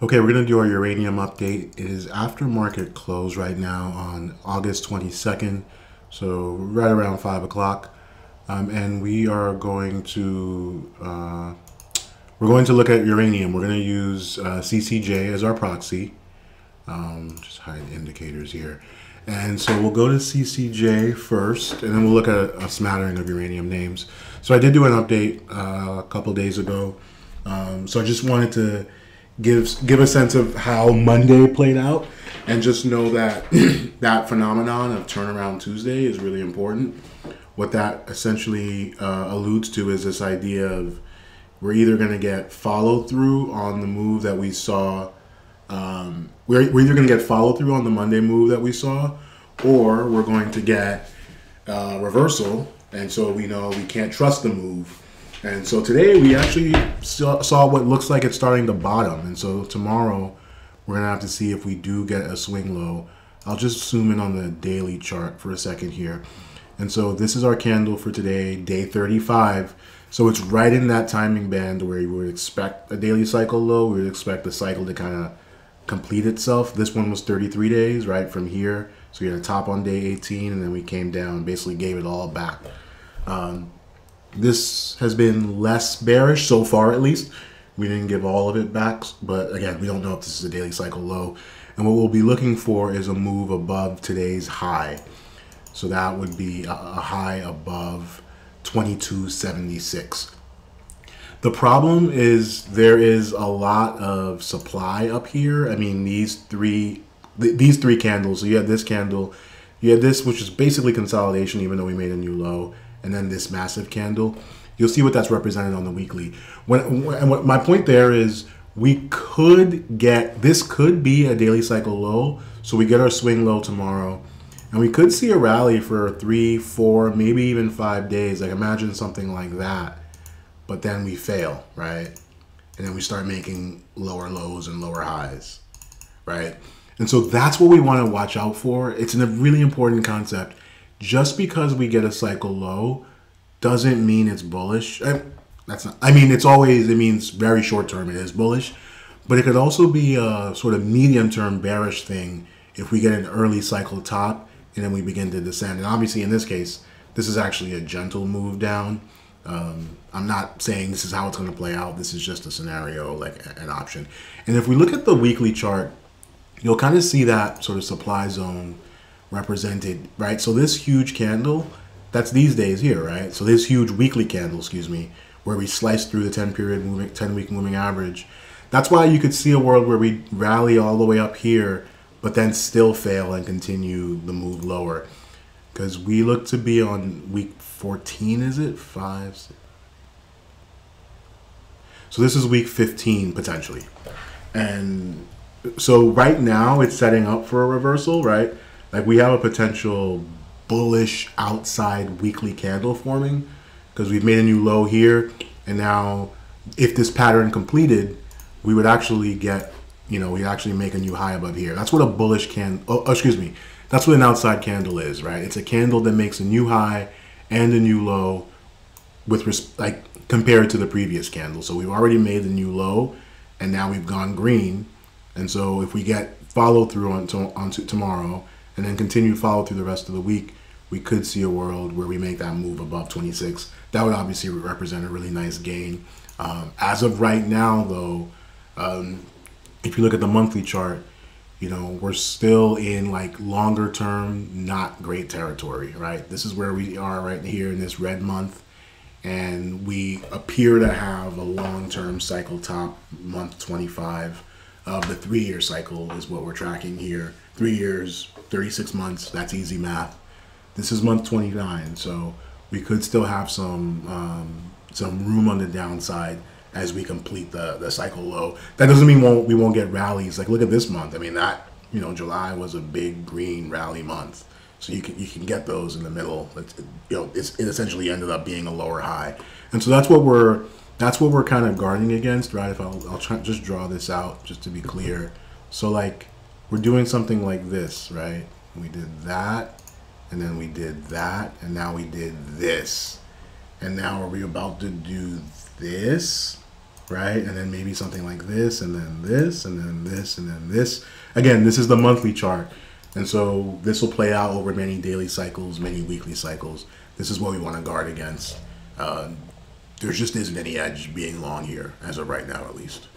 Okay, we're going to do our uranium update. It is after market close right now on August 22nd, so right around 5 o'clock. And we are going to look at uranium. We're going to use CCJ as our proxy. Just hide indicators here. And so we'll go to CCJ first, and then we'll look at a smattering of uranium names. So I did do an update a couple days ago. So I just wanted to give a sense of how Monday played out, and just know that that phenomenon of turnaround Tuesday is really important. What that essentially alludes to is this idea of we're either going to get follow through on the move that we saw. We're either going to get follow through on the Monday move that we saw, or we're going to get reversal, and so we know we can't trust the move. And so today we actually saw what looks like it's starting to bottom. And so tomorrow we're going to have to see if we do get a swing low. I'll just zoom in on the daily chart for a second here. And so this is our candle for today, day 35. So it's right in that timing band where you would expect a daily cycle low. We would expect the cycle to kind of complete itself. This one was 33 days, right, from here. So we had a top on day 18, and then we came down, basically gave it all back. This has been less bearish so far, at least. We didn't give all of it back, but again, we don't know if this is a daily cycle low. And what we'll be looking for is a move above today's high. So that would be a high above 2276. The problem is there is a lot of supply up here. I mean, these three candles. So you had this candle, you had this, which is basically consolidation, even though we made a new low, and then this massive candle. You'll see what that's represented on the weekly. What my point there is, we could get, this could be a daily cycle low. So we get our swing low tomorrow, and we could see a rally for 3, 4, maybe even 5 days. Like, imagine something like that. But then we fail, right? And then we start making lower lows and lower highs, right? And so that's what we want to watch out for. It's a really important concept. Just because we get a cycle low doesn't mean it's bullish. It means very short term it is bullish, but it could also be a sort of medium term bearish thing if we get an early cycle top and then we begin to descend. And obviously in this case, this is actually a gentle move down. I'm not saying this is how it's going to play out. This is just a scenario, like an option. And if we look at the weekly chart, you'll kind of see that sort of supply zone represented, right? So this huge candle, that's these days here, right? So this huge weekly candle, excuse me, where we slice through the 10-week moving average. That's why you could see a world where we rally all the way up here, but then still fail and continue the move lower. Because we look to be on week 14, is it? 5, 6. So this is week 15, potentially. And so right now it's setting up for a reversal, right? Like, we have a potential bullish outside weekly candle forming because we've made a new low here. And now if this pattern completed, we would actually get, we actually make a new high above here. That's what a bullish that's what an outside candle is, right? It's a candle that makes a new high and a new low compared to the previous candle. So we've already made the new low, and now we've gone green. And so if we get follow through on tomorrow and then continue follow through the rest of the week, we could see a world where we make that move above 26. That would obviously represent a really nice gain. As of right now, though, if you look at the monthly chart, we're still in like longer term, not great territory, right? This is where we are right here in this red month. And we appear to have a long-term cycle top, month 25 of the 3-year cycle is what we're tracking here. 3 years, 36 months, that's easy math. This is month 29, so we could still have some room on the downside as we complete the cycle low. That doesn't mean we won't get rallies. Like, look at this month. I mean, July was a big green rally month. So you can get those in the middle. It essentially ended up being a lower high, and so that's what we're kind of guarding against, right? If I'll try just draw this out just to be clear. So like, we're doing something like this, right? We did that, and then we did that, and now we did this, and now are we about to do this? right? And then maybe something like this, and then this, and then this, and then this. Again, this is the monthly chart. And so this will play out over many daily cycles, many weekly cycles. This is what we want to guard against. There just isn't any edge being long here, as of right now, at least.